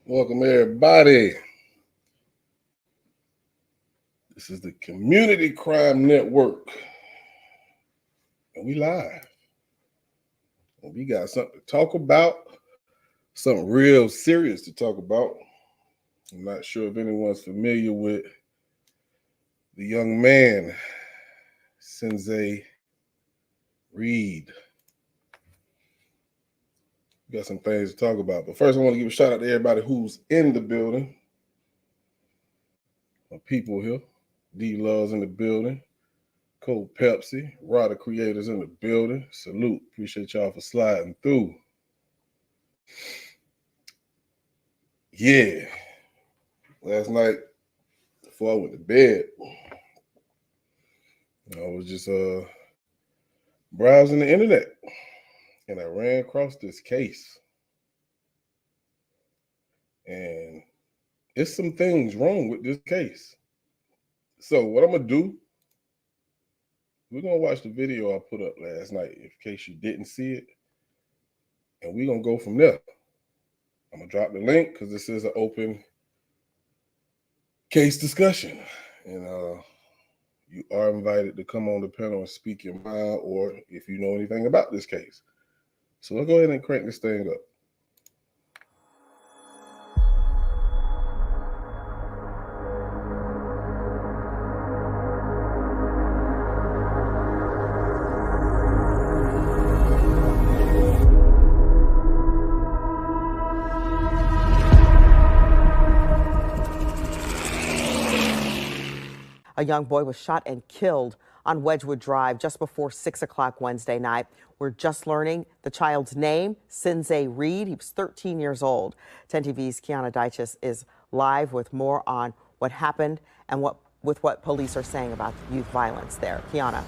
Welcome, everybody. This is the Community Crime Network, and we live. And we got something to talk about, something real serious to talk about. I'm not sure if anyone's familiar with the young man, Sinzae Reed. We got some things to talk about. But first, I want to give a shout out to everybody who's in the building. My people here. D-Love's in the building. Cold Pepsi. Rada Creators in the building. Salute. Appreciate y'all for sliding through. Yeah. Last night, before I went to bed, I was just browsing the internet, and I ran across this case. And it's some things wrong with this case. So what I'm going to do, we're going to watch the video I put up last night, in case you didn't see it, and we're going to go from there. I'm going to drop the link because this is an open case discussion. And you are invited to come on the panel and speak your mind, or if you know anything about this case. So let's go ahead and crank this thing up. A young boy was shot and killed on Wedgwood Drive just before 6 o'clock Wednesday night. We're just learning the child's name, Sinzae Reed. He was 13 years old. 10 TV's Kiana Dyches is live with more on what happened and what police are saying about youth violence there. Kiana.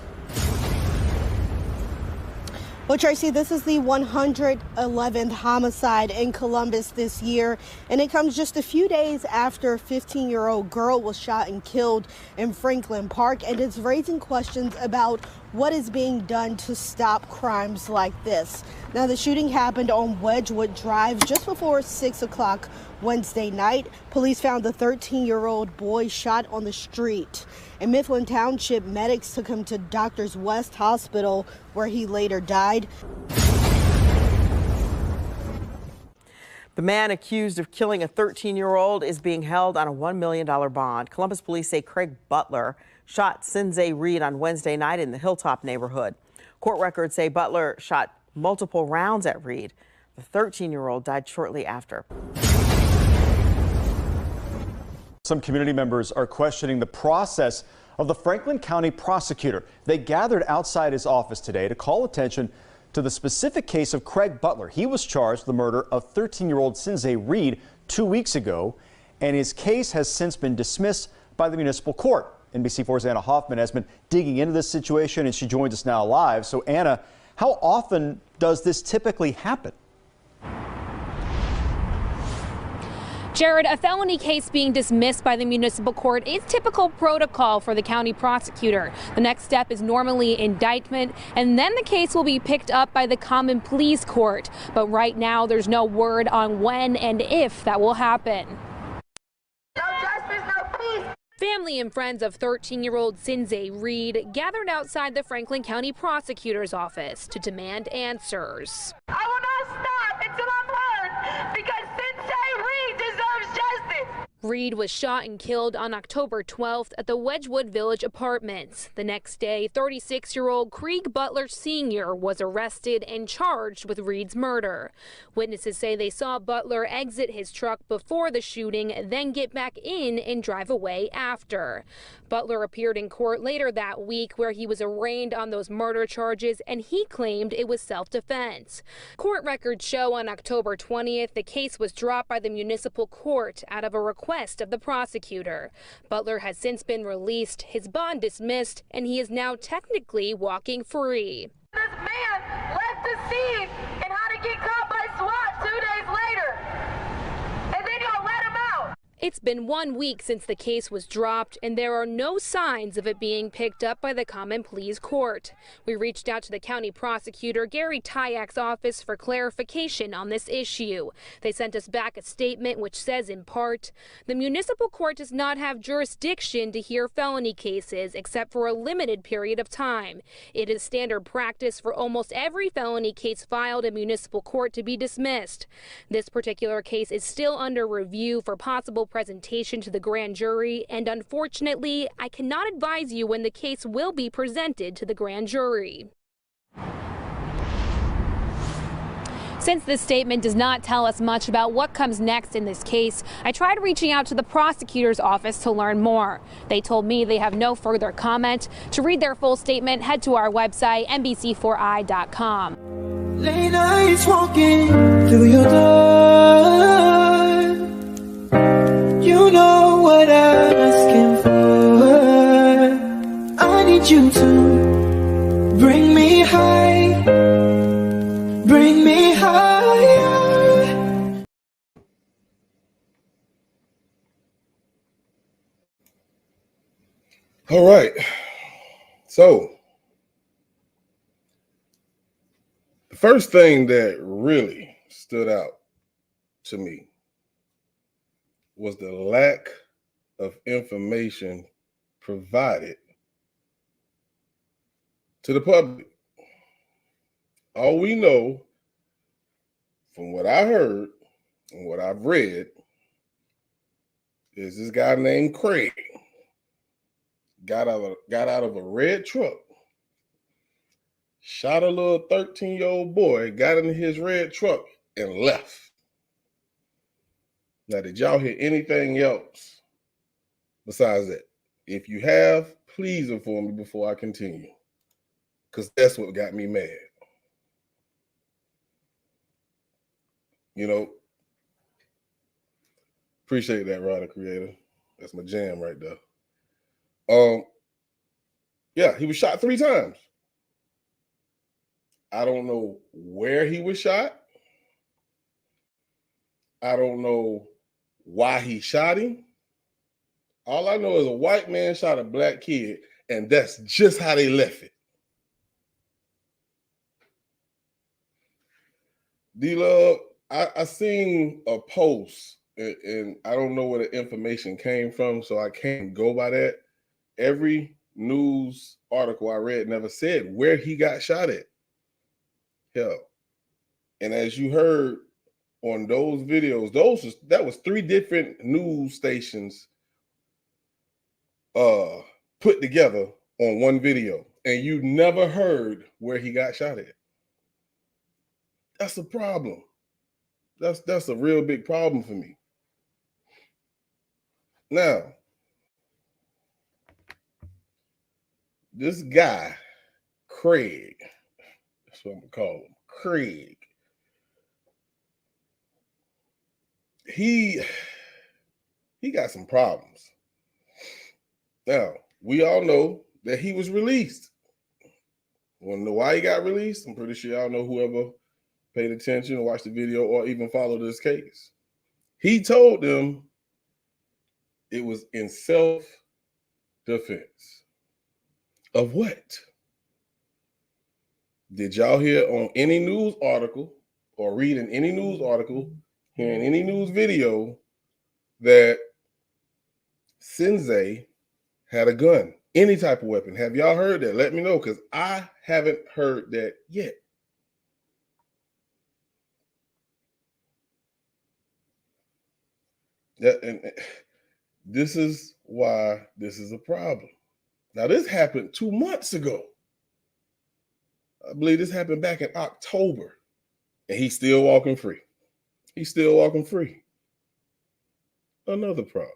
Well, Tracy, this is the 111th homicide in Columbus this year, and it comes just a few days after a 15-year-old girl was shot and killed in Franklin Park, and it's raising questions about what is being done to stop crimes like this. Now, the shooting happened on Wedgwood Drive just before 6 o'clock Wednesday night. Police found the 13-year-old boy shot on the street. In Mifflin Township, medics took him to Doctors West Hospital, where he later died. The man accused of killing a 13-year-old is being held on a $1 million bond. Columbus police say Krieg Butler shot Sinzae Reed on Wednesday night in the Hilltop neighborhood. Court records say Butler shot multiple rounds at Reed. The 13-year-old died shortly after. Some community members are questioning the process of the Franklin County prosecutor. They gathered outside his office today to call attention to the specific case of Krieg Butler. He was charged with the murder of 13-year-old Sinzae Reed 2 weeks ago, and his case has since been dismissed by the municipal court. NBC4's Anna Hoffman has been digging into this situation, and she joins us now live. So, Anna, how often does this typically happen? Jared, a felony case being dismissed by the municipal court is typical protocol for the county prosecutor. The next step is normally indictment, and then the case will be picked up by the Common Pleas Court. But right now, there's no word on when and if that will happen. No justice, no peace. Family and friends of 13-year-old Sinzae Reed gathered outside the Franklin County prosecutor's office to demand answers. I will not stop until I'm heard, because Sinzae Reed deserves justice. Reed was shot and killed on October 12th at the Wedgwood Village Apartments. The next day, 36-year-old Krieg Butler Sr. was arrested and charged with Reed's murder. Witnesses say they saw Butler exit his truck before the shooting, then get back in and drive away after. Butler appeared in court later that week where he was arraigned on those murder charges, and he claimed it was self-defense. Court records show on October 20th the case was dropped by the municipal court out of a request of the prosecutor. Butler has since been released, his bond dismissed, and he is now technically walking free. This man left the scene and how to get caught by SWAT 2 days later. And then y'all let him out. It's been 1 week since the case was dropped, and there are no signs of it being picked up by the Common Pleas Court. We reached out to the county prosecutor, Gary Tyak's office, for clarification on this issue. They sent us back a statement which says, in part, the municipal court does not have jurisdiction to hear felony cases except for a limited period of time. It is standard practice for almost every felony case filed in municipal court to be dismissed. This particular case is still under review for possible presentation to the grand jury, and unfortunately, I cannot advise you when the case will be presented to the grand jury. Since this statement does not tell us much about what comes next in this case, I tried reaching out to the prosecutor's office to learn more. They told me they have no further comment. To read their full statement, head to our website, NBC4i.com. Late nights walking through your door. You know what I'm asking for. I need you to bring me high, bring me higher. All right. So the first thing that really stood out to me was the lack of information provided to the public. All we know from what I heard and what I've read is this guy named Craig got out of a red truck, shot a little 13-year-old boy, got in his red truck, and left. Now, did y'all hear anything else besides that? If you have, please inform me before I continue, because that's what got me mad. You know, appreciate that, Ryder Creator. That's my jam right there. Yeah, he was shot 3 times. I don't know where he was shot. I don't know why he shot him. All I know is a white man shot a black kid, and that's just how they left it. D-Love, I seen a post, and I don't know where the information came from, so I can't go by that. Every news article I read never said where he got shot at. Hell, and as you heard on those videos, that was 3 different news stations put together on one video, and you never heard where he got shot at. That's a problem. That's a real big problem for me. Now, this guy, Craig, that's what I'm gonna call him, Craig. He got some problems. Now, we all know that he was released. Want to know why he got released? I'm pretty sure y'all know, whoever paid attention or watched the video or even followed this case. He told them it was in self-defense. Of what? Did y'all hear on any news article or read in any news article, hear in any news video that Sinzae had a gun, any type of weapon? Have y'all heard that? Let me know, because I haven't heard that yet. And this is why this is a problem. Now, this happened 2 months ago. I believe this happened back in October, and he's still walking free. He's still walking free. Another problem.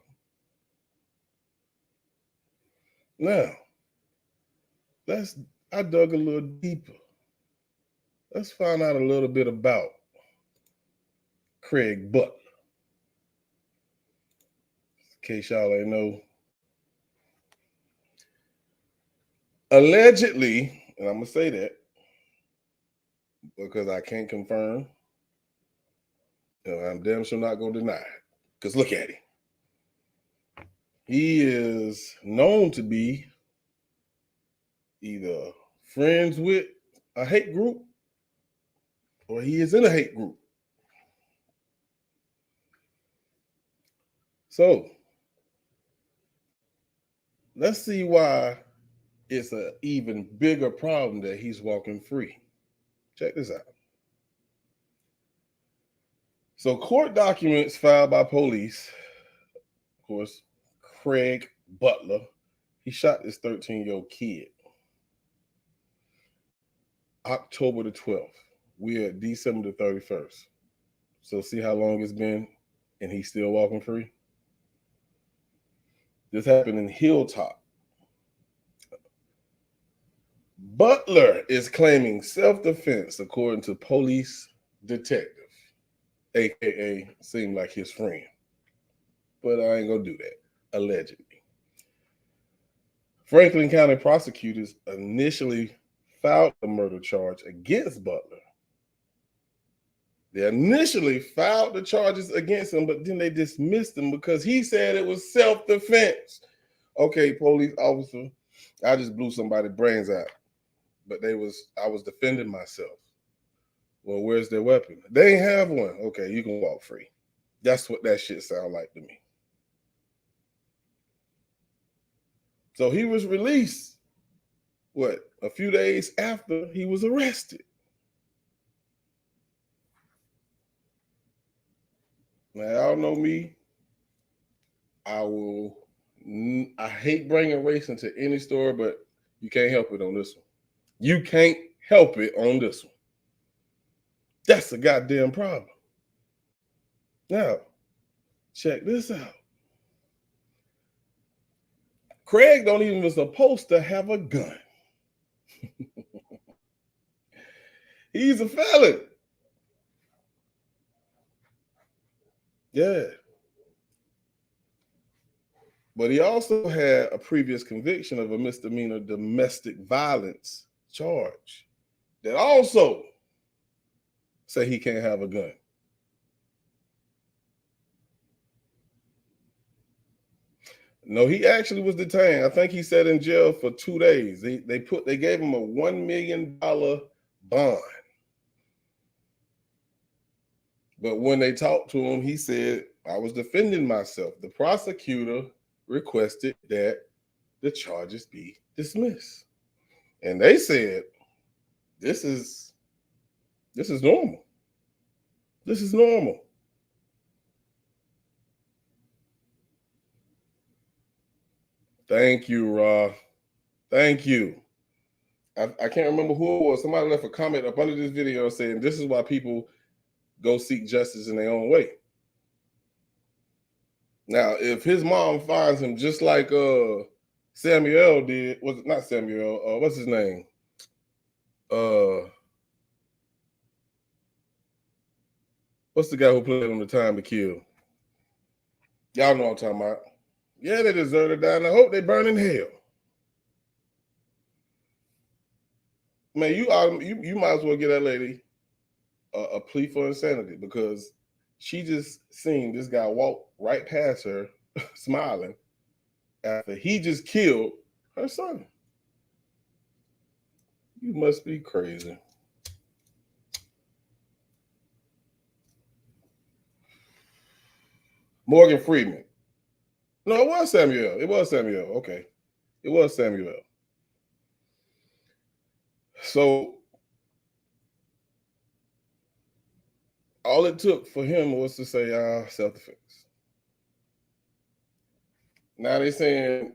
Now, I dug a little deeper. Let's find out a little bit about Krieg Butler. In case y'all ain't know, allegedly, and I'm gonna say that because I can't confirm, I'm damn sure not gonna deny it. Because look at him. He is known to be either friends with a hate group or he is in a hate group. So let's see why it's an even bigger problem that he's walking free. Check this out. So court documents filed by police, of course, Krieg Butler, he shot this 13-year-old kid. October the 12th. We're at December the 31st. So see how long it's been and he's still walking free? This happened in Hilltop. Butler is claiming self-defense according to police detective, aka seemed like his friend. But I ain't gonna do that, allegedly. Franklin County prosecutors initially filed a murder charge against Butler. They initially filed the charges against him, but then they dismissed him because he said it was self-defense. Okay, police officer, I just blew somebody's brains out, but I was defending myself. Well, where's their weapon? They ain't have one. Okay, you can walk free. That's what that shit sound like to me. So he was released, a few days after he was arrested. Now, y'all know me. I hate bringing race into any story, but you can't help it on this one. You can't help it on this one. That's a goddamn problem. Now, check this out. Krieg don't even was supposed to have a gun. He's a felon. Yeah. But he also had a previous conviction of a misdemeanor domestic violence charge that also say he can't have a gun. No, he actually was detained. I think he sat in jail for 2 days. They gave him a $1 million bond. But when they talked to him, he said, I was defending myself. The prosecutor requested that the charges be dismissed. And they said, this is normal. This is normal. Thank you, Ra. Thank you. I can't remember who it was. Somebody left a comment up under this video saying this is why people go seek justice in their own way. Now, if his mom finds him just like Samuel did, was it not Samuel? What's his name? What's the guy who played on The Time to Kill? Y'all know what I'm talking about. Yeah, they deserve to die, and I hope they burn in hell. Man, you might as well get that lady a plea for insanity because she just seen this guy walk right past her, smiling, after he just killed her son. You must be crazy. Morgan Freeman. No, it was Samuel. It was Samuel. Okay. It was Samuel. So all it took for him was to say self-defense. Now they're saying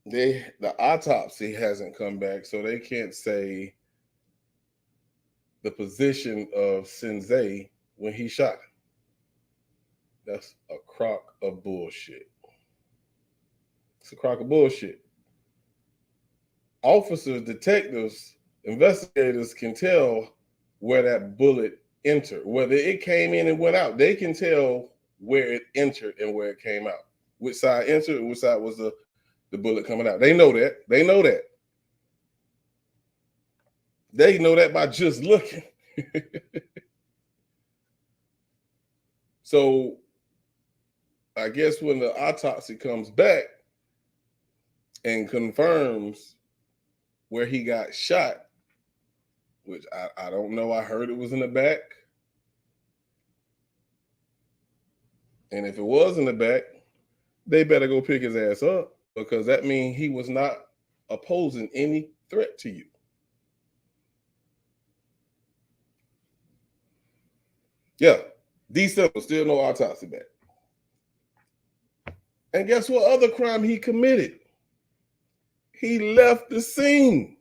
the autopsy hasn't come back, so they can't say the position of Sinzae when he shot him. That's a crock of bullshit. It's a crock of bullshit. Officers, detectives, investigators can tell where that bullet entered, whether it came in and went out. They can tell where it entered and where it came out, which side entered and which side was the bullet coming out. They know that. They know that. They know that by just looking. So I guess when the autopsy comes back and confirms where he got shot, which I don't know, I heard it was in the back. And if it was in the back, they better go pick his ass up, because that means he was not opposing any threat to you. Yeah, December, still no autopsy back. And guess what other crime he committed? He left the scene.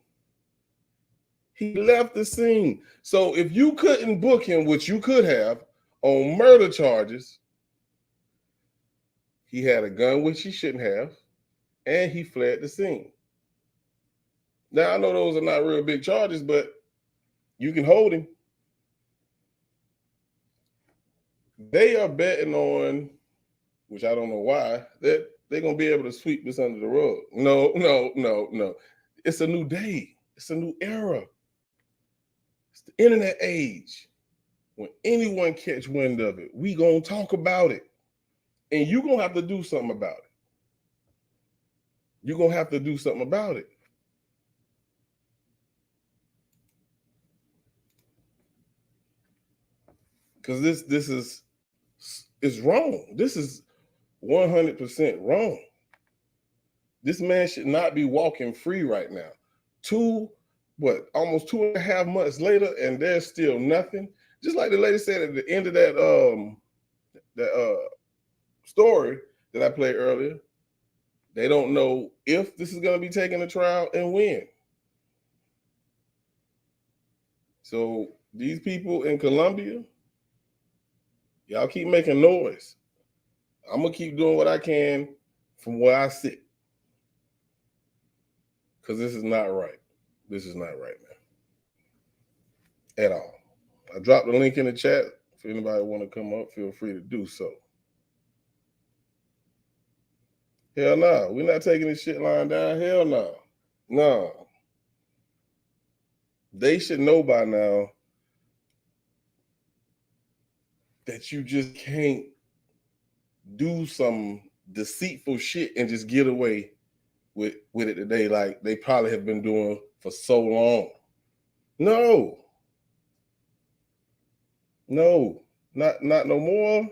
He left the scene. So if you couldn't book him, which you could have, on murder charges, he had a gun, which he shouldn't have, and he fled the scene. Now, I know those are not real big charges, but you can hold him. They are betting on, which I don't know why, that they're going to be able to sweep this under the rug. No. It's a new day. It's a new era. It's the internet age. When anyone catch wind of it, we going to talk about it. And you're going to have to do something about it. You're going to have to do something about it. Because this is wrong. This is 100% wrong. This man should not be walking free right now. Almost 2.5 months later, and there's still nothing. Just like the lady said at the end of that story that I played earlier, they don't know if this is going to be taken to trial and when. So these people in Colombia, y'all keep making noise. I'm going to keep doing what I can from where I sit. Because this is not right. This is not right, man. At all. I dropped the link in the chat. If anybody want to come up, feel free to do so. Hell no. We're not taking this shit lying down. Hell no. No. They should know by now that you just can't do some deceitful shit and just get away with it today like they probably have been doing for so long. No, not no more.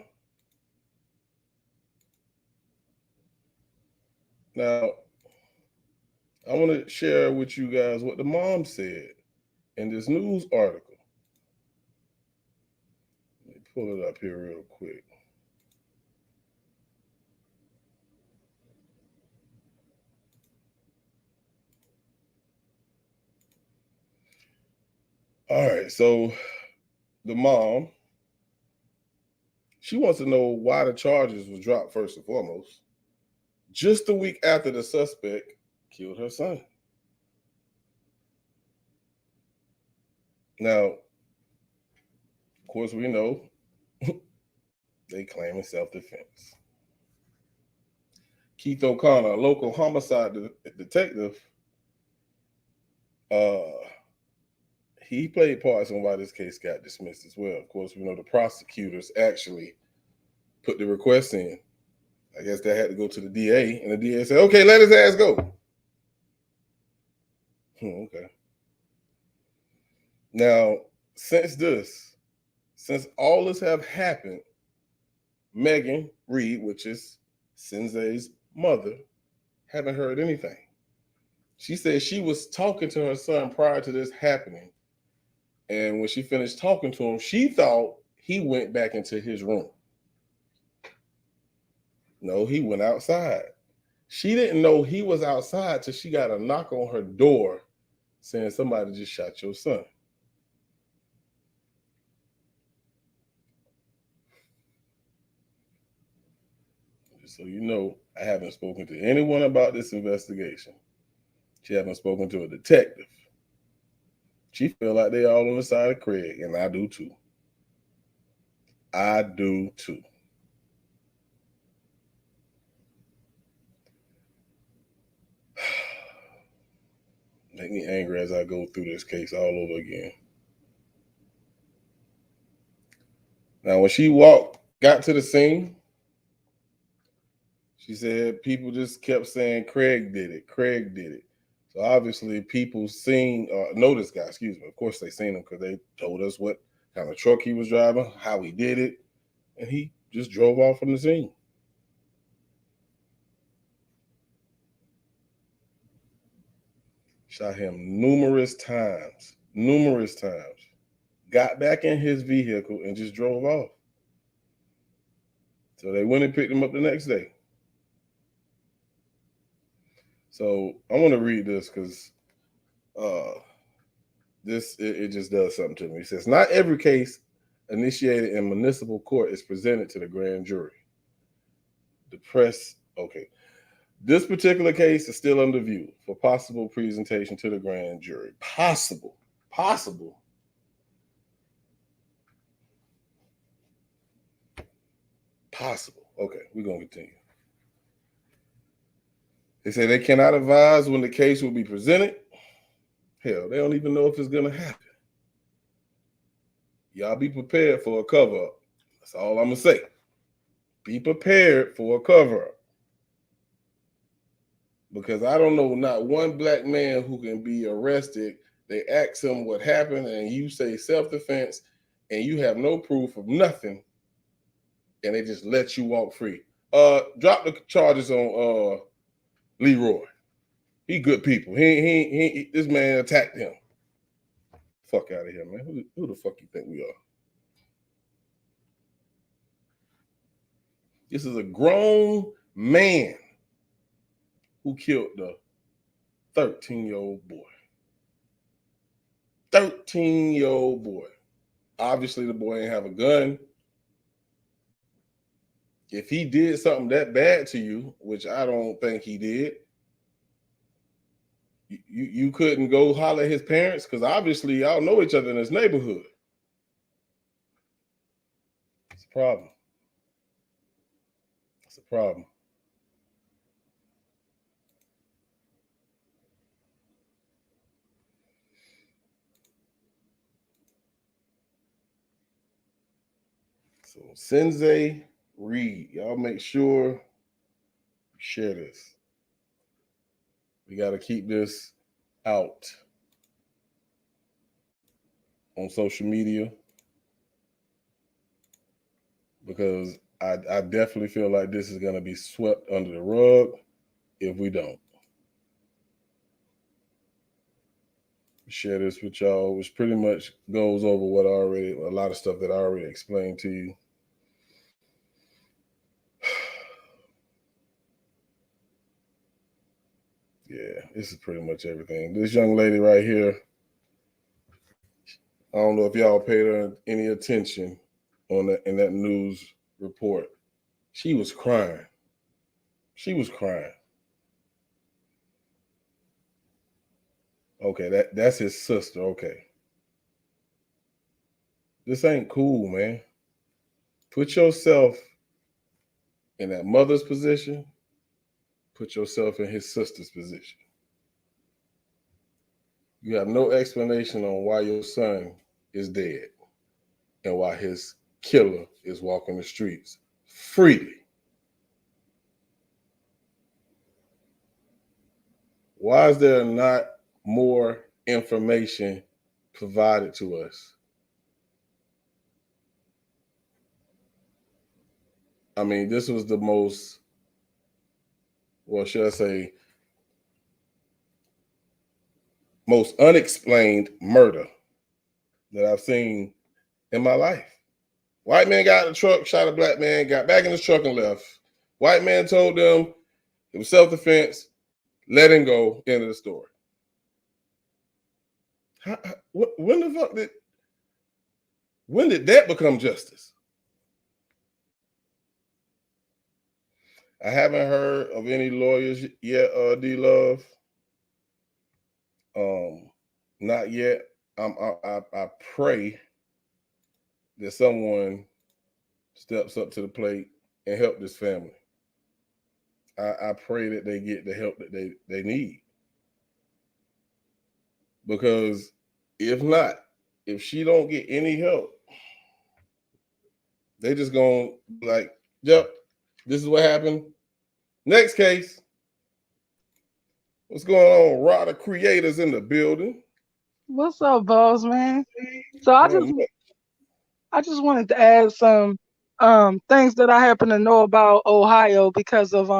Now, I want to share with you guys what the mom said in this news article. Let me pull it up here real quick. All right, so the mom, she wants to know why the charges was dropped first and foremost, just a week after the suspect killed her son. Now, of course, we know they claim self-defense. Keith O'Connor, a local homicide detective, he played parts in why this case got dismissed as well. Of course, we know the prosecutors actually put the request in. I guess they had to go to the DA, and the DA said, okay, let his ass go. Okay. Now, since all this have happened, Megan Reed, which is Sinzae's mother, haven't heard anything. She said she was talking to her son prior to this happening. And when she finished talking to him, she thought he went back into his room. No, he went outside. She didn't know he was outside till she got a knock on her door saying somebody just shot your son. So you know, I haven't spoken to anyone about this investigation. She haven't spoken to a detective. She feel like they all on the side of Craig, and I do too. I do too. Make me angry as I go through this case all over again. Now, when she got to the scene, She said people just kept saying Craig did it. Craig did it. So obviously people know this guy, excuse me. Of course they seen him because they told us what kind of truck he was driving, how he did it, and he just drove off from the scene. Shot him numerous times. Got back in his vehicle and just drove off. So they went and picked him up the next day. So I want to read this because it just does something to me. It says, not every case initiated in municipal court is presented to the grand jury. This particular case is still under view for possible presentation to the grand jury. Possible. Okay, we're going to continue. They say they cannot advise when the case will be presented. Hell, they don't even know if it's going to happen. Y'all be prepared for a cover-up. That's all I'm going to say. Be prepared for a cover-up. Because I don't know not one black man who can be arrested. They ask him what happened and you say self-defense and you have no proof of nothing and they just let you walk free. Drop the charges on Leroy. He good people. He this man attacked him. Fuck out of here, man. Who the fuck you think we are? This is a grown man who killed the 13-year-old boy. 13-year-old boy. Obviously, the boy ain't have a gun. If he did something that bad to you, which I don't think he did, you couldn't go holler at his parents because obviously y'all know each other in this neighborhood. It's a problem. It's a problem. So Sinzae Reed, y'all make sure you share this. We got to keep this out on social media because I definitely feel like this is going to be swept under the rug if we don't. Share this with y'all, which pretty much goes over a lot of stuff that I already explained to you. Yeah, this is pretty much everything. This young lady right here, I don't know if y'all paid her any attention in that news report. She was crying. Okay, that's his sister. Okay. This ain't cool, man. Put yourself in that mother's position. Put yourself in his sister's position. You have no explanation on why your son is dead and why his killer is walking the streets freely. Why is there not more information provided to us? I mean, this was the most, well, should I say, most unexplained murder that I've seen in my life. White man got in the truck, shot a black man, got back in his truck and left. White man told them it was self-defense, let him go, end of the story. When did that become justice? I haven't heard of any lawyers yet, D-Love. Not yet. I pray that someone steps up to the plate and help this family. I pray that they get the help that they need. Because if not, if she don't get any help, they just gonna be like, yep, this is what happened. Next case. What's going on? Rada Creators in the building. What's up, boss man? So I just wanted to add some things that I happen to know about Ohio because of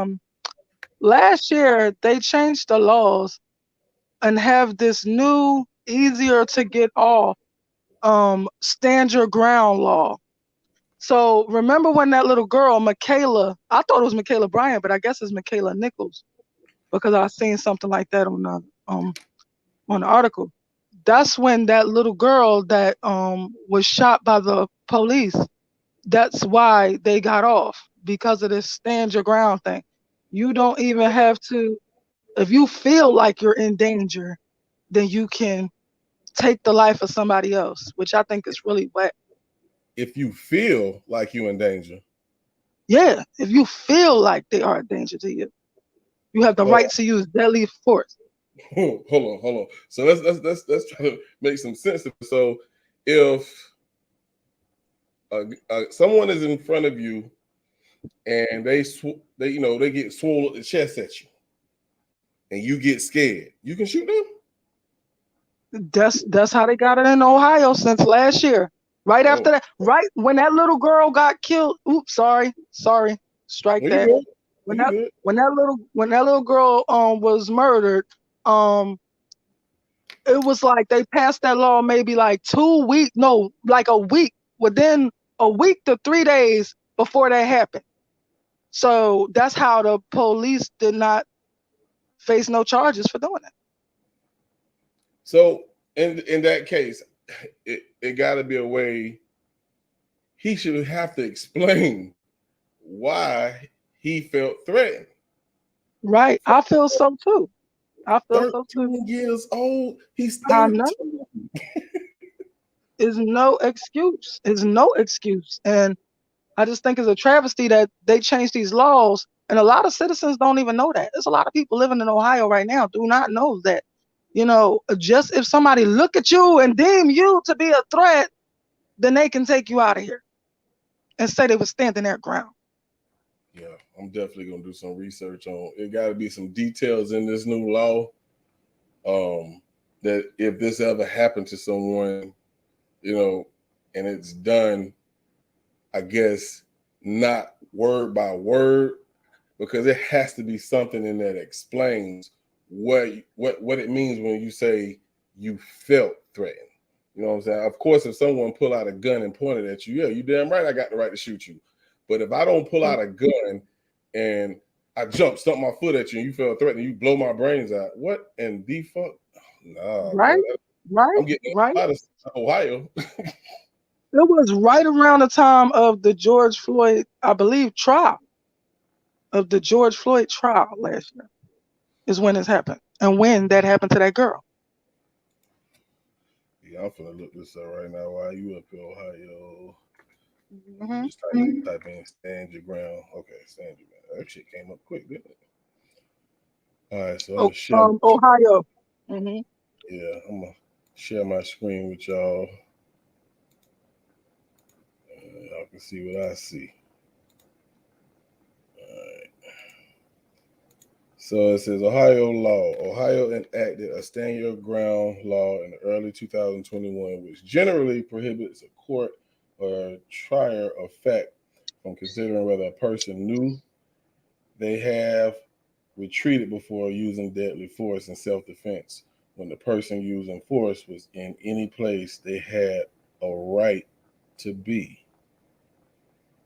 last year they changed the laws and have this new easier to get off stand your ground law. So remember when that little girl, Michaela, I thought it was Michaela Bryant, but I guess it's Michaela Nichols because I seen something like that on the article. That's when that little girl that was shot by the police, that's why they got off, because of this stand your ground thing. You don't even have to, if you feel like you're in danger, then you can take the life of somebody else, which I think is really wet. If you feel like you're in danger. Yeah, if you feel like they are a danger to you, you have the right to use deadly force. Hold on. So let's try to make some sense of it. So if someone is in front of you and they get swole at the chest at you, and you get scared, you can shoot them. That's how they got it in Ohio since last year. Right after that, right when that little girl got killed. Oops, sorry, strike that. When that little girl was murdered, it was like they passed that law maybe like 2 weeks, no, like a week, within a week to 3 days before that happened. So that's how the police did not face no charges for doing it. So in that case, it got to be a way. He should have to explain why he felt threatened. Right, I feel so too. I feel so too. 13 years old. He's 13. Is no excuse. Is no excuse. And I just think it's a travesty that they changed these laws, and a lot of citizens don't even know that. There's a lot of people living in Ohio right now do not know that. You know, just if somebody look at you and deem you to be a threat, then they can take you out of here and say they were standing their ground. Yeah, I'm definitely gonna do some research on it. Got to be some details in this new law. That if this ever happened to someone, and it's done, I guess not word by word, because it has to be something in that explains what it means when you say you felt threatened. You know what I'm saying? Of course, if someone pull out a gun and point it at you, yeah, you damn right I got the right to shoot you. But if I don't pull out a gun and I stump my foot at you and you feel threatened, you blow my brains out, what in the fuck? Nah, right, I'm getting out of Ohio. It was right around the time of the George Floyd, I believe, trial. Of the George Floyd trial last year is when this happened, and when that happened to that girl. Yeah, I'm finna look this up right now. Why you up in Ohio? Mm-hmm. Just type in stand your ground. Okay, stand your ground. That shit came up quick, didn't it? All right, so Ohio. Mm-hmm. Yeah, I'm gonna share my screen with y'all. Y'all can see what I see. All right. So it says Ohio law. Ohio enacted a stand your ground law in the early 2021, which generally prohibits a court or a trier of fact from considering whether a person knew they have retreated before using deadly force in self-defense when the person using force was in any place they had a right to be.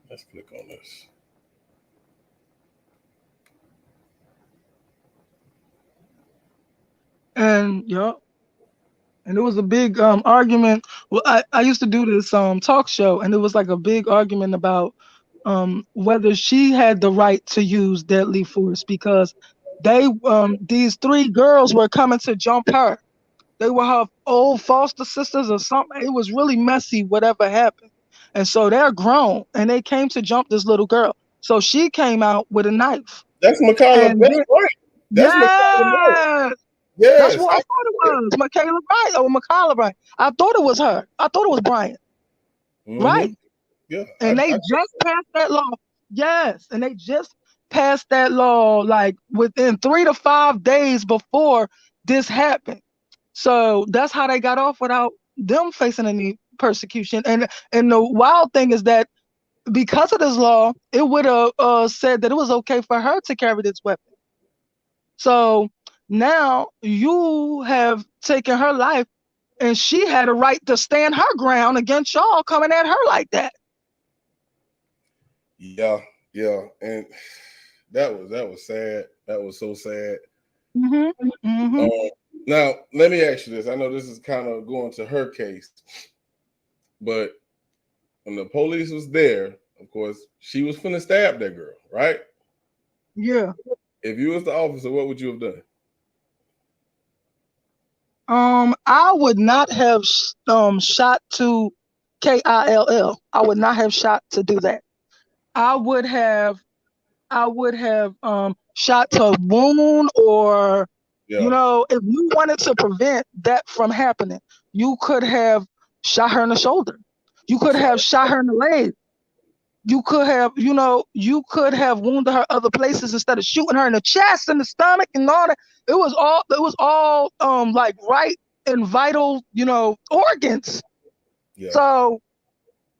Let's click on this. And it was a big argument. Well, I used to do this talk show, and it was like a big argument about whether she had the right to use deadly force, because these 3 girls were coming to jump her. They were her old foster sisters or something. It was really messy, whatever happened. And so they're grown, and they came to jump this little girl. So she came out with a knife. That's Michaela. That's right. That's Michaela. Yes. That's what I thought it was. Michaela Bryant or Michaela Bryant. I thought it was her. I thought it was Bryant. Mm-hmm. Right. Yeah. And they just passed that law. Yes. And they just passed that law like within 3 to 5 days before this happened. So that's how they got off without them facing any persecution. And the wild thing is that because of this law, it would have said that it was okay for her to carry this weapon. So now you have taken her life, and she had a right to stand her ground against y'all coming at her like that. Yeah, and that was sad. That was so sad. Now, let me ask you this. I know this is kind of going to her case, but when the police was there, of course, she was finna stab that girl, right? Yeah. If you was the officer, what would you have done? I would not have shot to KILL. I would not have shot to do that. I would have shot to wound, or you know, if you wanted to prevent that from happening, you could have shot her in the shoulder. You could have shot her in the leg. You could have, you could have wounded her other places instead of shooting her in the chest and the stomach and all that. It was all like right and vital, organs. Yeah.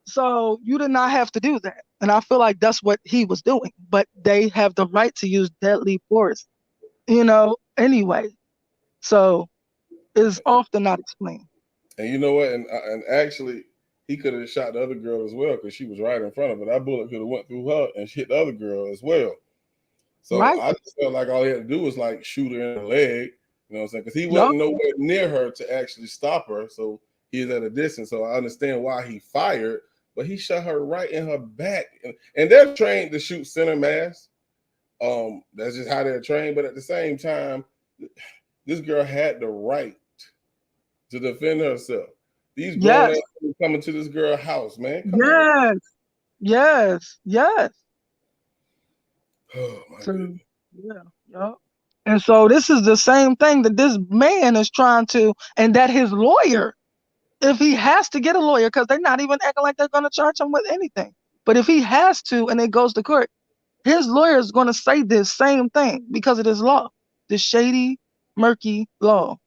So you did not have to do that. And I feel like that's what he was doing. But they have the right to use deadly force, anyway. So it's often not explained. And you know what? And actually, he could have shot the other girl as well because she was right in front of her. That bullet could have went through her and hit the other girl as well. So I just felt like all he had to do was like shoot her in the leg. You know what I'm saying? Because he wasn't nowhere near her to actually stop her. So he was at a distance. So I understand why he fired, but he shot her right in her back. And they're trained to shoot center mass. That's just how they're trained. But at the same time, this girl had the right to defend herself. These grown ass coming to this girl's house, man. Come on. Yes. Oh my goodness. Yeah. And so this is the same thing that this man is trying to, and that his lawyer, if he has to get a lawyer, because they're not even acting like they're going to charge him with anything. But if he has to, and it goes to court, his lawyer is going to say this same thing because of this law, this shady, murky law.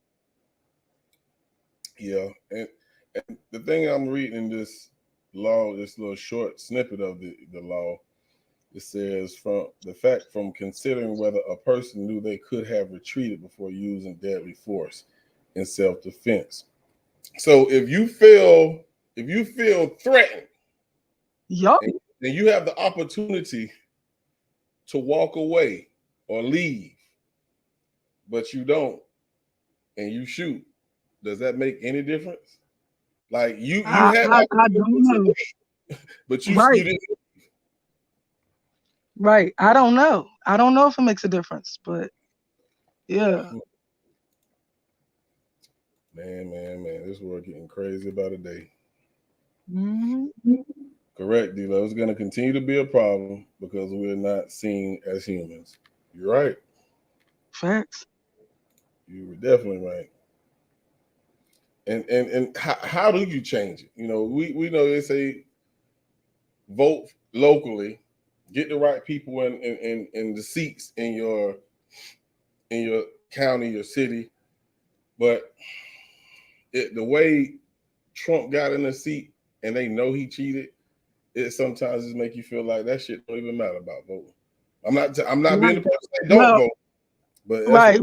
Yeah, and the thing I'm reading in this law, this little short snippet of the law, it says from considering whether a person knew they could have retreated before using deadly force in self-defense. So if you feel threatened, and you have the opportunity to walk away or leave, but you don't, and you shoot, does that make any difference? Like you had, I don't know, but you didn't. Right. I don't know. I don't know if it makes a difference, but yeah. Man, this world getting crazy about a day. Mm-hmm. Correct, D-Lo. It's going to continue to be a problem because we're not seen as humans. You're right. Facts. You were definitely right. And how do you change it? We know they say vote locally, get the right people in the seats in your county, your city. But the way Trump got in the seat and they know he cheated, it sometimes just make you feel like that shit don't even matter about voting. I'm not being the person that don't vote, but right.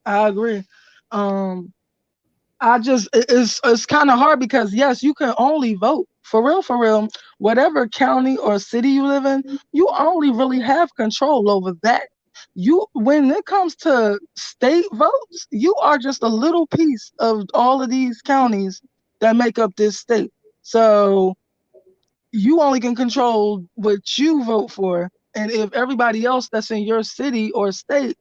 I agree. It's kind of hard because yes, you can only vote for real. Whatever county or city you live in, you only really have control over that. When it comes to state votes, you are just a little piece of all of these counties that make up this state. So you only can control what you vote for. And if everybody else that's in your city or state,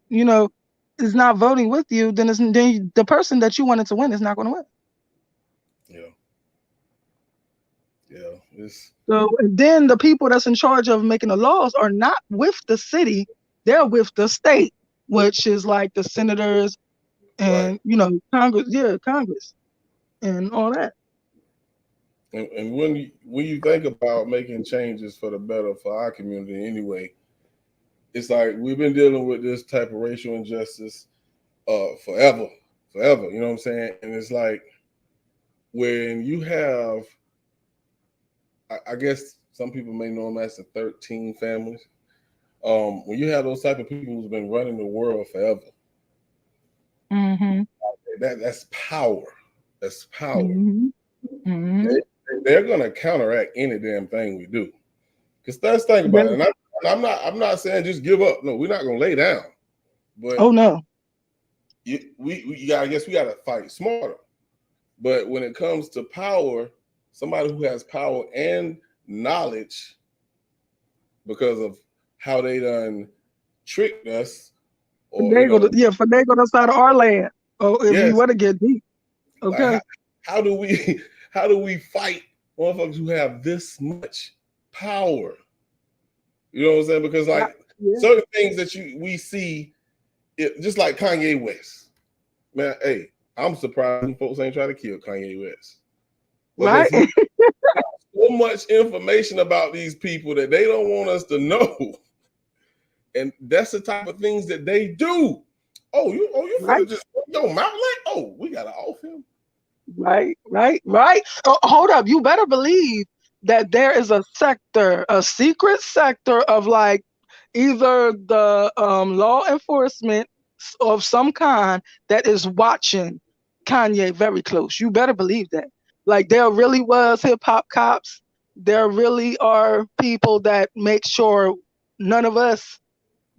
is not voting with you, then the person that you wanted to win is not going to win. Yeah. So then the people that's in charge of making the laws are not with the city, they're with the state, which is like the senators and Congress, Congress and all that. And when you think about making changes for the better for our community anyway, it's like we've been dealing with this type of racial injustice forever. You know what I'm saying? And it's like when you have, I guess some people may know them as the 13 families. When you have those type of people who's been running the world forever, that's power. That's power. They're gonna counteract any damn thing we do. Because let's think about it. And I'm not saying just give up. No, we're not gonna lay down. But we gotta fight smarter. But when it comes to power, somebody who has power and knowledge because of how they done tricked us, or finagled us out of our land. Oh, if we want to get deep, okay. Like how do we fight motherfuckers who have this much power? You know what I'm saying? Because certain things that we see, just like Kanye West, man. Hey, I'm surprised folks ain't trying to kill Kanye West. Right? So much information about these people that they don't want us to know, and that's the type of things that they do. You finna just your mouth like, we gotta off him. Right. Oh, hold up, you better believe that there is a secret sector of like either the law enforcement of some kind that is watching Kanye very close. You better believe that. Like there really was hip hop cops. There really are people that make sure none of us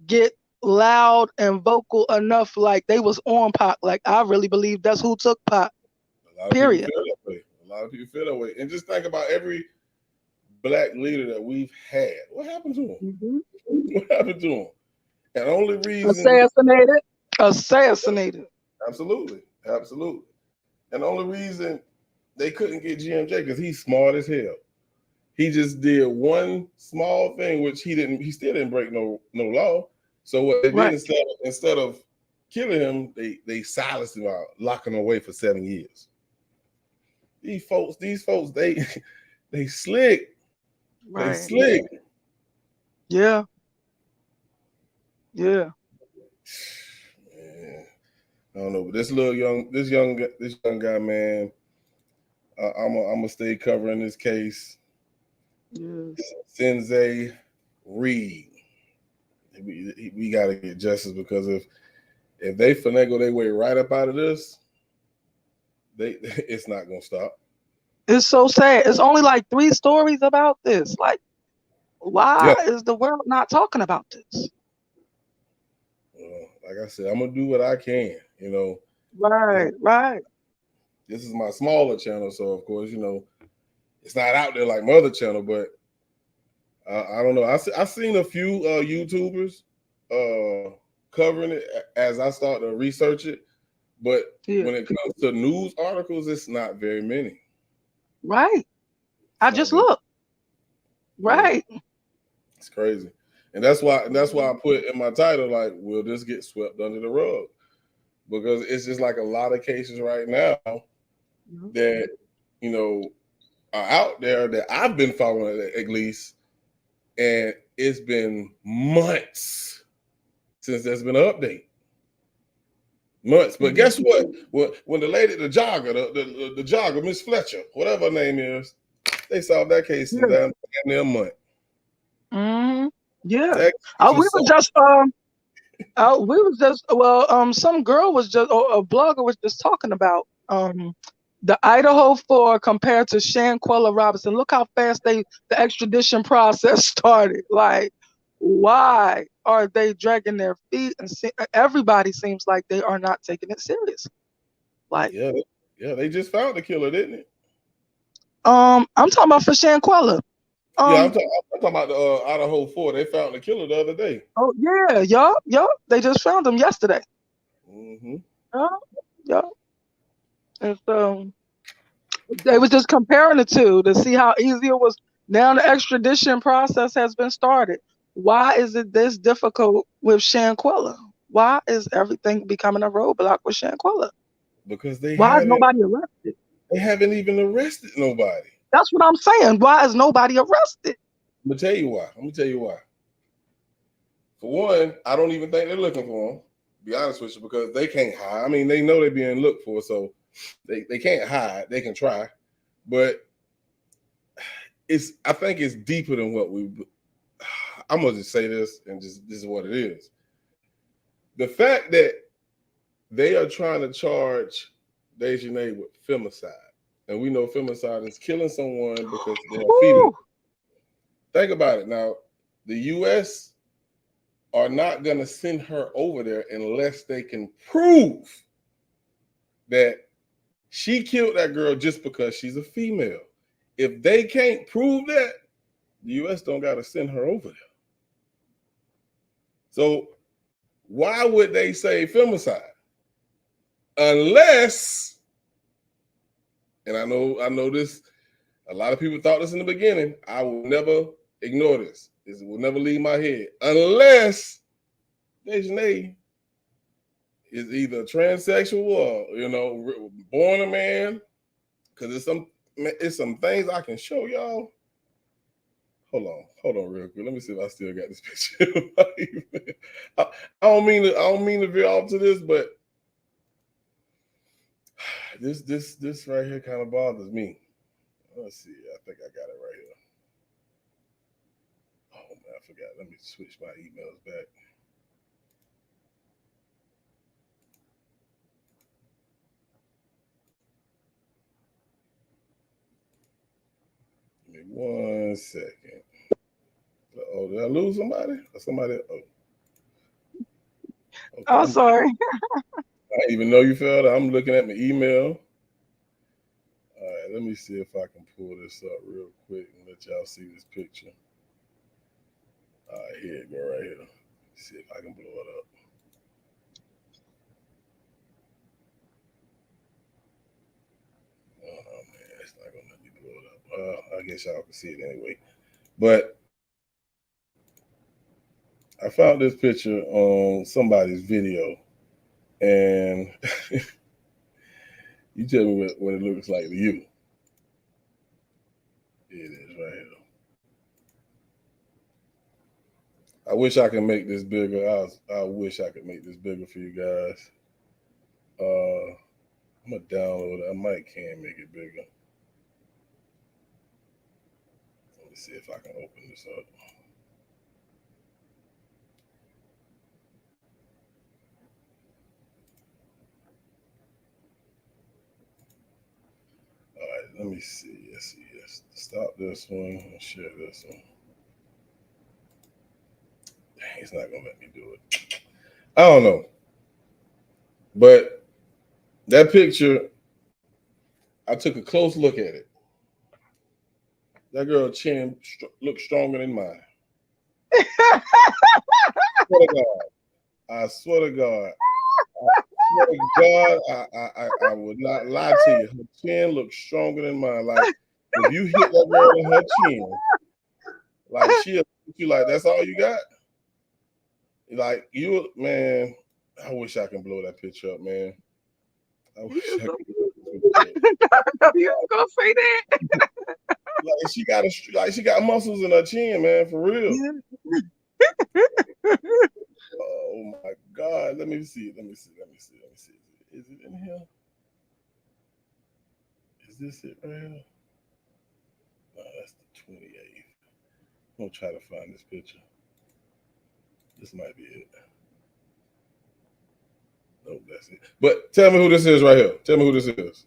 get loud and vocal enough. Like they was on Pac. Like I really believe that's who took Pac. Period. A lot of people feel that way. And just think about every black leader that we've had. What happened to him? What happened to him? And only reason assassinated. Absolutely. And the only reason they couldn't get GMJ because he's smart as hell. He just did one small thing, which he still didn't break no law. So what they did instead of killing him, they silenced him out, locking him away for 7 years. These folks, they slick. Right. They slick. Yeah. Man, I don't know, but this young guy, man, I'm gonna stay covering this case. Yes. Sinzae Reed. We gotta get justice because if they finagle their way right up out of this, it's not gonna stop. It's so sad. It's only like 3 stories about this. Like, why is the world not talking about this? Like I said, I'm gonna do what I can. Right. This is my smaller channel, so of course, it's not out there like my other channel. But I don't know. I seen a few YouTubers covering it as I start to research it. But when it comes to news articles, it's not very many. Right. I just looked. Right. Yeah. It's crazy. And that's why I put in my title, like, will this get swept under the rug? Because it's just like a lot of cases right now that, are out there that I've been following at least. And it's been months since there's been an update. Months. But guess what? When the lady, the jogger, Miss Fletcher, whatever her name is, they solved that case in down near a month. Yeah. Some girl was just, or a blogger was just talking about the Idaho 4 compared to Shanquella Robinson. Look how fast the extradition process started. Like, why are they dragging their feet? And everybody seems like they are not taking it serious. Like, they just found the killer, didn't it? I'm talking about for Shanquella. I'm talking about the Idaho 4. They found the killer the other day. Oh yeah, yup. They just found him yesterday. Yup. And so they was just comparing the two to see how easy it was. Now the extradition process has been started. Why is it this difficult with Shanquella? Why is everything becoming a roadblock with Shanquella? Because why is nobody arrested? They haven't even arrested nobody. That's what I'm saying. Why is nobody arrested? I'm gonna tell you why. For one, I don't even think they're looking for them. To be honest with you, because they can't hide. I mean, they know they're being looked for, so they can't hide. They can try, but I think it's deeper than what we. I'm gonna just say this, and this is what it is. The fact that they are trying to charge Dejanay with femicide, and we know femicide is killing someone because they're female. Think about it now. The U.S. are not going to send her over there unless they can prove that she killed that girl just because she's a female. If they can't prove that, the U.S. don't got to send her over there. So why would they say femicide? Unless, and I know this, a lot of people thought this in the beginning. I will never ignore this. This will never leave my head. Unless Dejanay is either transsexual or, born a man. Because it's some things I can show y'all. Hold on real quick. Let me see if I still got this picture. I don't mean to veer off to this, but this right here kind of bothers me. Let's see. I think I got it right here. Oh man, I forgot. Let me switch my emails back. Give me 1 second. Oh, did I lose somebody? Or somebody? Oh. Okay. Oh, sorry. I didn't even know you fell. I'm looking at my email. All right, let me see if I can pull this up real quick and let y'all see this picture. All right, here it go right here. Let's see if I can blow it up. Oh man, it's not gonna let me blow it up. I guess y'all can see it anyway. But I found this picture on somebody's video, and you tell me what it looks like to you. It is right here. I wish I could make this bigger. I wish I could make this bigger for you guys. I'm gonna download it. I might can make it bigger. Let me see if I can open this up. All right, let me see. Let's stop this one and share this one. Dang, it's not gonna let me do it. I don't know. But that picture, I took a close look at it. That girl's chin looks stronger than mine. I swear to God. I would not lie to you. Her chin looks stronger than mine. Like, if you hit that girl in her chin, like she'll hit you like, that's all you got? Like, you, man, I wish I can blow that picture up, man. I wish I could. You ain't gonna say that. Like she got muscles in her chin, man, for real. Oh my God. Let me see. Is it in here? Is this it right here? No, that's the 28th. I'm gonna try to find this picture. This might be it. Nope, that's it. But tell me who this is right here. Tell me who this is.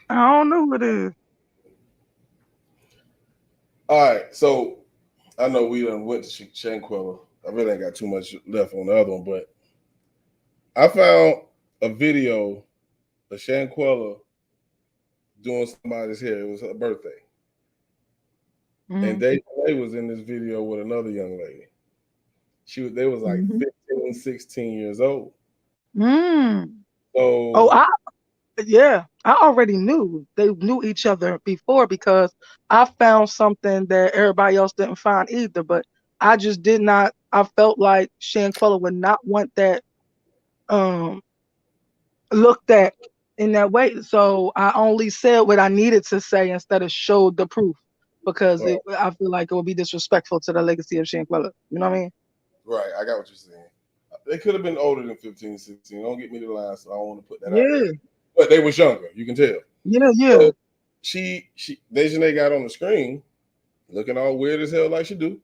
I don't know who it is. All right, so I know we done went to Shanquella. I really ain't got too much left on the other one, but I found a video of Shanquella doing somebody's hair. It was her birthday. Mm-hmm. And they was in this video with another young lady. They was like 15, 16 years old. Mm. So I already knew they knew each other before because I found something that everybody else didn't find either. But I just did not. I felt like Shanquella would not want that looked at in that way. So I only said what I needed to say instead of showed the proof because Right. I feel like it would be disrespectful to the legacy of Shankwella. You know what I mean? Right. I got what you're saying. They could have been older than 15, 16. Don't get me to the line, so I don't want to put that out there. Yeah. But they was younger. You can tell. Yeah. So she Dejanay got on the screen looking all weird as hell like she do.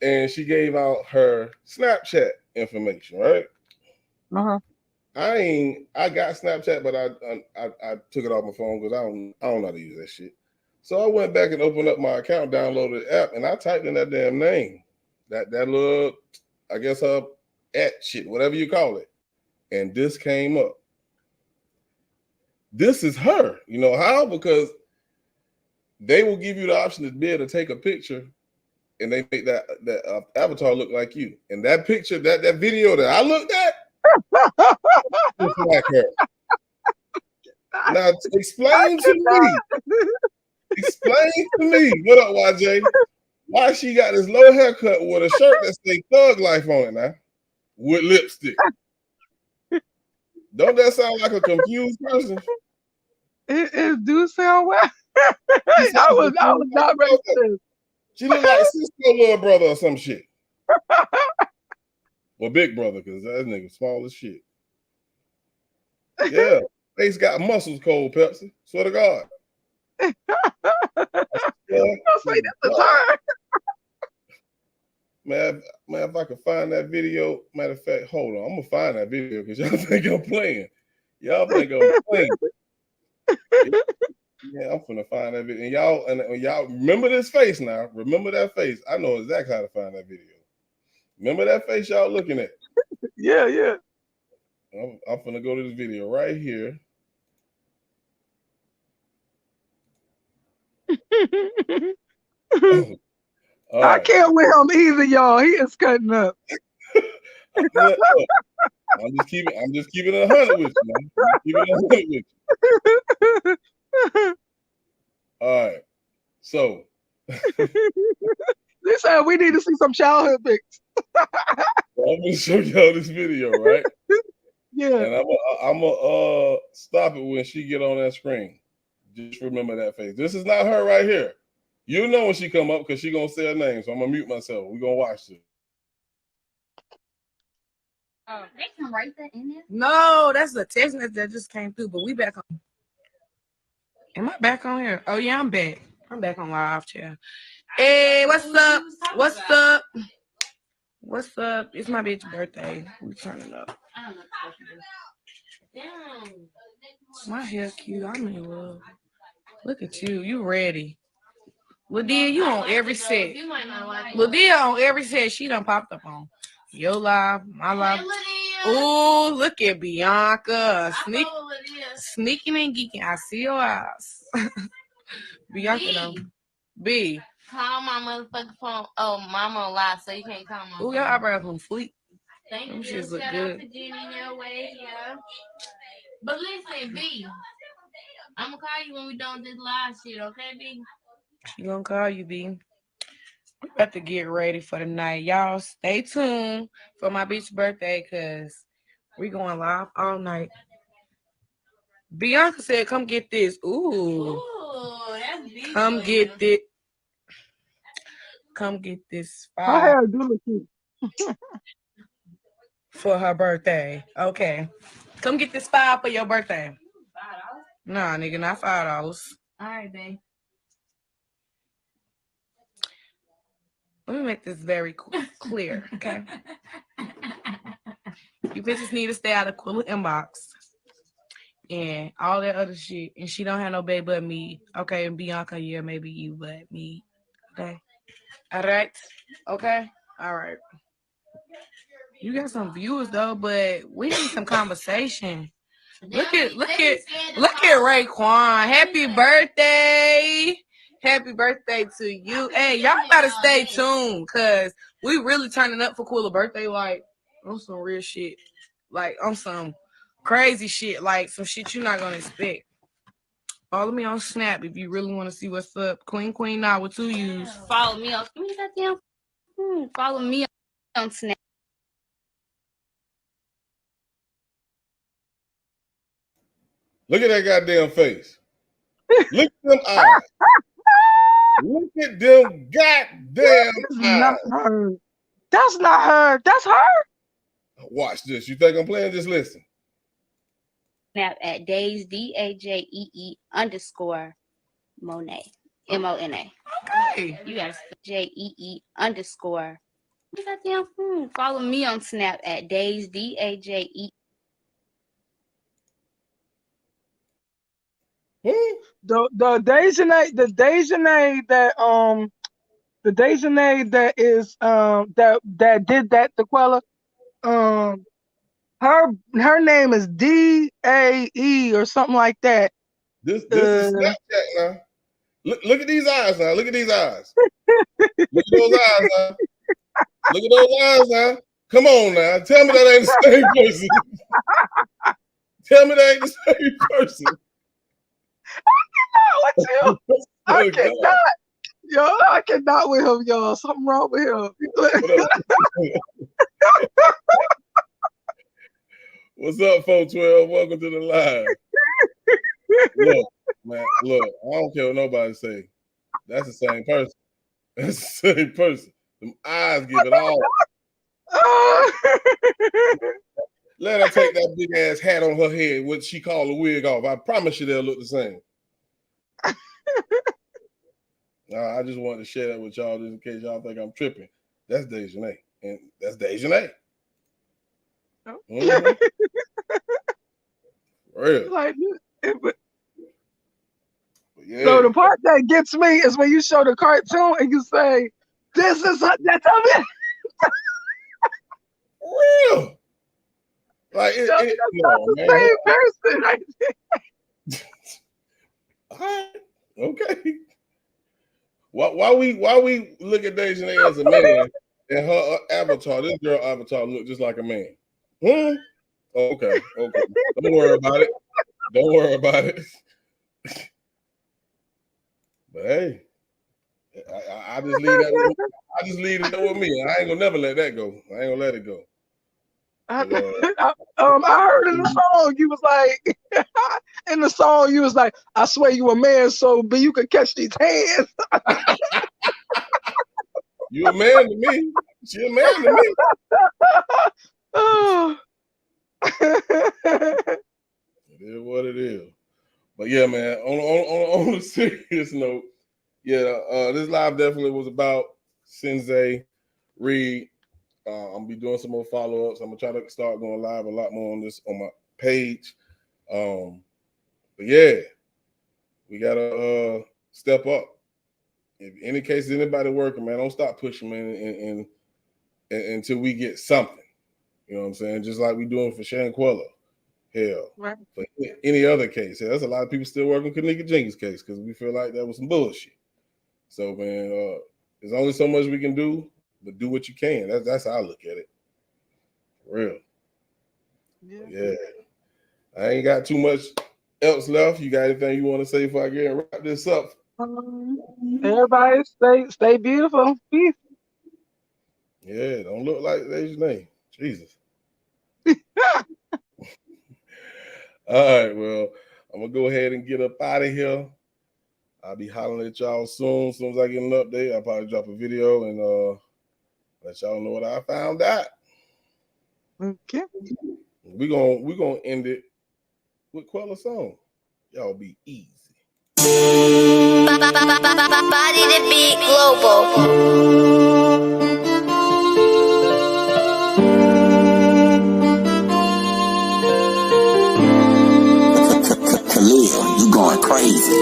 And she gave out her Snapchat information, right? Uh-huh. I got Snapchat, but I took it off my phone because I don't know how to use that shit. So I went back and opened up my account, downloaded the app, and I typed in that damn name. That little, I guess at shit, whatever you call it. And this came up. This is her. You know how? Because they will give you the option to be able to take a picture and they make that avatar look like you. And that picture, that video that I looked at, looks like her. Now explain to me, what up, YJ? Why she got this low haircut with a shirt that say Thug Life on it now, with lipstick? Don't that sound like a confused person? It do sound well. I was not ready for this. She look like Cisco little brother or some shit. Well, big brother, because that nigga small as shit. Yeah, face got muscles, Cold Pepsi. Swear to God. Don't say that's the time. Man, if I can find that video, matter of fact, hold on. I'm gonna find that video because y'all think I'm playing. Y'all think I'm playing. Yeah, I'm finna find that video. And y'all remember this face now. Remember that face. I know exactly how to find that video. Remember that face y'all looking at? Yeah. I'm finna go to this video right here. I can't with him either, y'all. He is cutting up. I'm just keeping it 100 with you, man. I'm keeping it 100 with you. All right. So They said we need to see some childhood pics. I'm gonna show y'all this video, right? Yeah. And I'm gonna stop it when she get on that screen. Just remember that face. This is not her right here. You know when she come up because she gonna say her name. So I'm gonna mute myself. We're gonna watch this. They can write that in there? No, that's the text message that just came through, but we back on. Am I back on here? Oh yeah, I'm back. I'm back on live chat. Hey, what's up? What's up? What's up? It's my bitch's birthday. We turning up. My hair cute. I'm in love. Look at you. You ready? Lydia, you on every set. Lydia on every set. She done popped up on your live, my live. Oh, look at Bianca. Sneaking and geeking. I see your eyes. Bianca though. B. Call my motherfucking phone. Oh, mama on live, so you can't call my phone. Oh, your eyebrows on fleek. Thank Them you. shits look Shout good. out to Jenny your way, yeah. But listen, B. I'm gonna call you when we done this live shit, okay, B? She gonna call you, B. We about to get ready for the night. Y'all stay tuned for my bitch's birthday because we going live all night. Bianca said, come get this. Ooh. That's big. Come get it. Come get this Her hair do look cute. for her birthday. Okay. Come get this $5 for your birthday. $5? Nah, nigga, not $5. All right, babe. Let me make this very clear, okay? You bitches need to stay out of Quilla inbox and all that other shit. And she don't have no babe but me. Okay, and Bianca, yeah, maybe you, but me. Okay. All right. Okay. All right. You got some viewers though, but we need some conversation. Look at Raekwon. Happy birthday. Happy birthday to you. Hey, y'all gotta stay tuned because we really turning up for Quilla birthday, like on some real shit. Like on some crazy shit, like some shit you're not gonna expect. Follow me on Snap if you really want to see what's up. Queen now with 2 U's. Follow me on. Follow me on Snap. Look at that goddamn face. Look at them eyes. Look at them goddamn eyes. Not her. That's not her. That's her. Watch this. You think I'm playing? Just listen. Snap at Days DAJEE _ Monet. MONA. Okay. You got JEE _ What's that damn phone? Follow me on Snap at Days DAJE. The Dejanay that is that did that to Quella, her name is DAE or something like that. This is Snapchat now. Look at these eyes now. Look at these eyes. Look at those eyes now. Look at those eyes now. Come on now. Tell me that ain't the same person. Tell me that ain't the same person. I cannot. Yo, I cannot with him, y'all. Something wrong with him. What's up, 412? Welcome to the live. Look, man, look, I don't care what nobody say. That's the same person. That's the same person. Them eyes give it all. Let her take that big ass hat on her head, what she call a wig off. I promise you they'll look the same. I just wanted to share that with y'all just in case y'all think I'm tripping. That's Dejanay. And that's Dejanay. Mm-hmm. Real. Like, yeah. So the part that gets me is when you show the cartoon and you say, "This is that's it." Real. Like that's not the same person. All right. Okay. Why we look at Dejanay as a man and her avatar? This girl avatar look just like a man. Oh, okay. Don't worry about it. But hey, I just leave that. I just leave it with me. I ain't gonna never let that go. I ain't gonna let it go. I heard in the song you was like, I swear you a man, so but you could catch these hands. You a man to me. She a man to me. Oh. It is what it is. But yeah, man. On a serious note, yeah, this live definitely was about Sinzae Reed. I'm gonna be doing some more follow-ups. I'm gonna try to start going live a lot more on this on my page. But yeah, we gotta step up. If any case anybody working, man, don't stop pushing, man, until we get something. You know what I'm saying? Just like we doing for Sharon Quella. Hell, right. But any other case, there's a lot of people still working Kanika Jenkins' case because we feel like that was some bullshit. So, man, there's only so much we can do, but do what you can. That's how I look at it. For real. Yeah. I ain't got too much else left. You got anything you want to say before I get and wrap this up? Everybody stay beautiful. Peace. Yeah, don't look like that's your name. Jesus. All right, well, I'm gonna go ahead and get up out of here. I'll be hollering at y'all soon. As soon as I get an update, I'll probably drop a video and let y'all know what I found out. Okay. We're gonna end it with Quella song. Y'all be easy. Body to be global. You going crazy.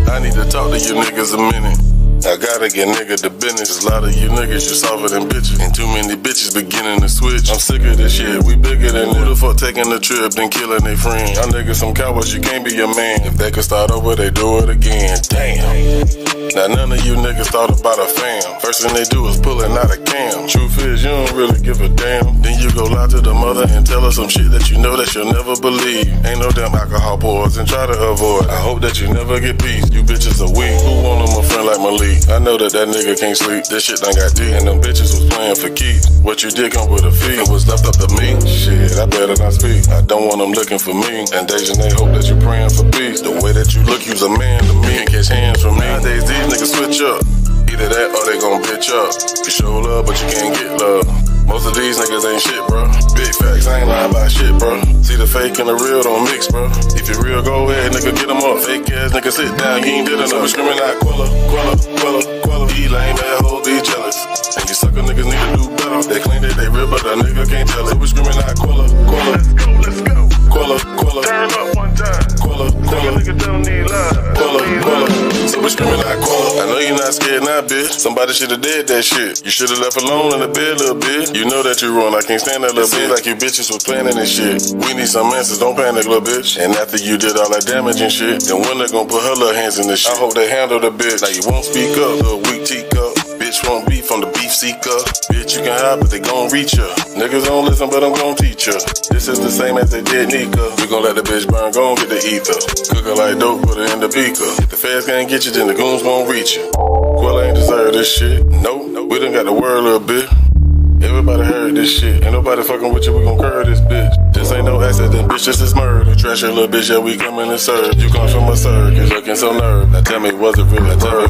I need to talk to you niggas a minute. I gotta get nigga to business. A lot of you niggas, you softer than bitches. And too many bitches beginning to switch. I'm sick of this shit, we bigger than who the fuck taking the trip, then killing their friends. Y'all niggas some cowards, you can't be a man. If they could start over, they do it again. Damn. Now none of you niggas thought about a fam. First thing they do is pulling out a cam. Truth is, you don't really give a damn. Then you go lie to the mother and tell her some shit that you know that she'll never believe. Ain't no damn alcohol pours and try to avoid. I hope that you never get peace. You bitches are weak. Who want them a friend like Malik? I know that nigga can't sleep. This shit done got deep. And them bitches was playing for keeps. What you did come with a fee. It was left up to me. Shit, I better not speak. I don't want them looking for me. And Deja, they hope that you praying for peace. The way that you look, you's a man to me. Can't catch hands from me. Nowadays, these niggas switch up. Either that or they gon' bitch up. You show love, but you can't get love. Most of these niggas ain't shit, bro. Big facts, I ain't lying about shit, bro. See the fake and the real don't mix, bro. If you real, go ahead, nigga, get them up. Fake ass nigga, sit down, you ain't did enough. Screaming out, Quilla, Quilla, Quilla, Quilla. He lame, that hoe be jealous. And you sucker niggas need to do better. They claim that they real, but a nigga can't tell it. We screaming out, Quilla, Quilla. Let's go. Quilla, Quilla. Turn up one time. Quilla, Quilla. Nigga don't need love. Quilla, Quilla. So we screaming out, Quilla. I know you're not scared now, bitch. Somebody should've did that shit. You should've left alone in the bed, little bitch. You know that you wrong, I can't stand that little bitch. Like you bitches was planning this shit. We need some answers, don't panic, little bitch. And after you did all that damage and shit, then when they gon' put her little hands in this shit? I hope they handle the bitch. Now you won't speak up, little weak teacup. Bitch won't beef from the beef seeker. Bitch, you can hide, but they gon' reach her. Niggas don't listen, but I'm gon' teach her. This is the same as they did Nika. We gon' let the bitch burn, gon' get the ether. Cook her like dope, put her in the beaker. If the feds can't get you, then the goons gon' reach you. Quilla ain't deserve this shit. Nope, we done got the word a little bit. Everybody heard this shit. Ain't nobody fucking with you, we gon' curve this bitch. This ain't no accident, bitch, this is murder. Trash your little bitch, yeah, we coming to serve. You come from a circus, looking so nerve. Now tell me, was it really murder?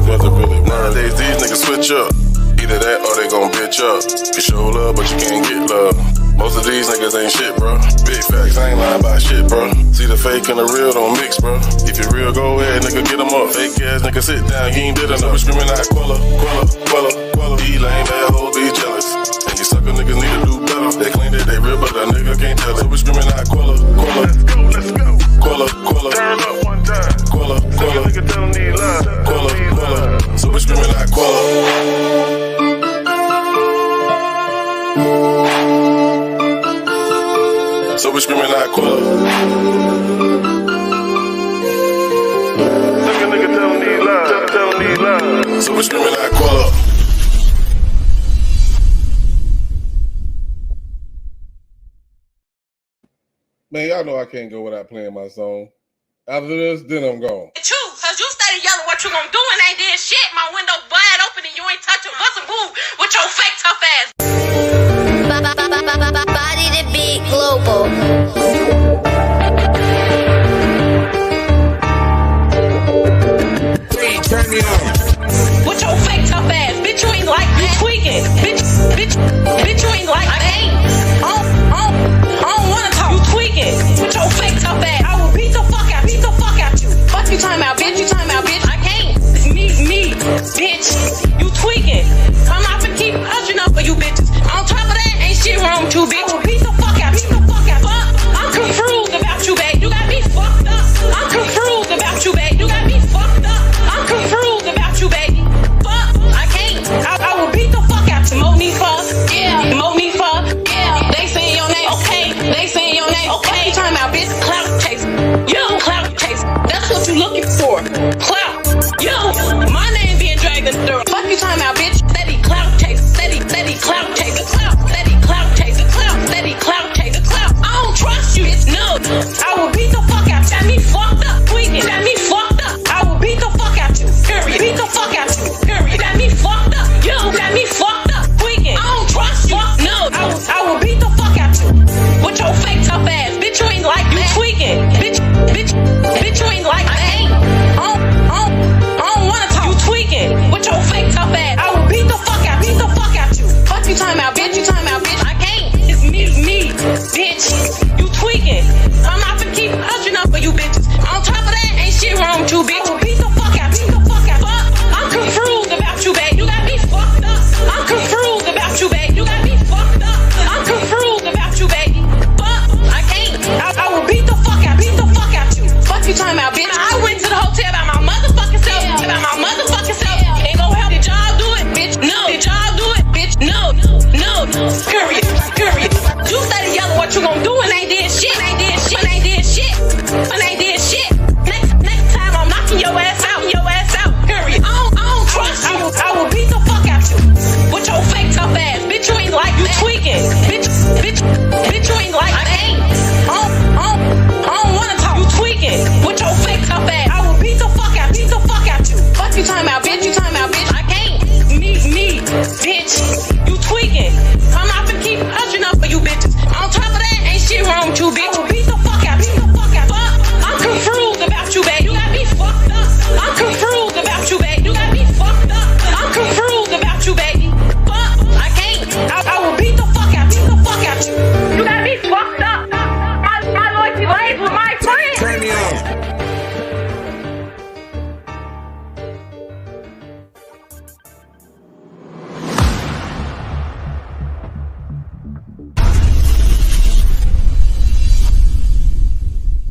Nowadays, these niggas switch up. Either that or they gon' bitch up. You show love, but you can't get love. Most of these niggas ain't shit, bro. Big facts, I ain't lying about shit, bro. See the fake and the real don't mix, bro. If you real, go ahead, nigga, get them up. Fake ass nigga, sit down, you ain't did enough. We screaming out, Quilla, Quilla, Quilla, Quilla. He lame, that hoe be jealous. And you sucker niggas need to do better. They claim that they real, but a nigga can't tell it. We screaming out, Quilla, Quilla. Let's go. Quilla, Quilla. Turn up one time. Quilla, Quilla. Nigga don't need love. Quilla, Quilla. So we screaming out, Quilla. So we screaming out, Quilla. Nigga don't need love, don't need love. So we screaming out, Quilla. Man, y'all know I can't go without playing my song. After this, then I'm gone. It's true, cause you started yelling what you gonna do and ain't did shit. My window wide open and you ain't touching what's a move with your fake tough ass. Body to be global. Please turn me on. With your fake tough ass, bitch, you ain't like you tweaking. Bitch, you ain't like I ain't. I don't wanna talk. You tweaking with your fake tough ass. I will beat the fuck out you. Fuck you talking about, bitch. I can't. It's me, bitch. You tweaking. I'm not gonna keep hushing up for you bitches. On top of that, ain't shit wrong with you, bitch. I will beat the fuck out. Fuck. I'm confused about you, babe. You got me fucked up. I'm confused about you, babe. You got me fucked up. I'm confused about you, babe. Fuck. I can't. I will beat the fuck out you. Monifa. Yeah. They saying your name. Okay. They saying your name. Okay. You talking about bitch clout chase. Yo, clout chase. That's what you looking for. Clout. Yo, my name being dragged in the dirt. Fuck you talking about, bitch. Steady clout chase. Steady clout chase. The clout. Steady clout chase. The clout. Steady clout chase. The clout. I don't trust you, bitch. No. I will beat the fuck out you. Got me fucked up. Tweaking. Got me fucked up. I will beat the fuck out you. Period. Beat the fuck out you. Period. Got me fucked up. Yo, got me fucked up. Tweaking. I don't trust you. No. I will beat the fuck out you. With your fake tough ass. Bitch, you ain't like you tweaking. Bitch, you ain't like I ain't. I don't wanna talk. You tweaking with your fake tough ass. I will beat the fuck out you. Fuck you talking about, bitch. I can't. It's me, bitch. You tweaking. I'm not gonna keep hushing up for you bitches. On top of that, ain't shit wrong with you, bitch.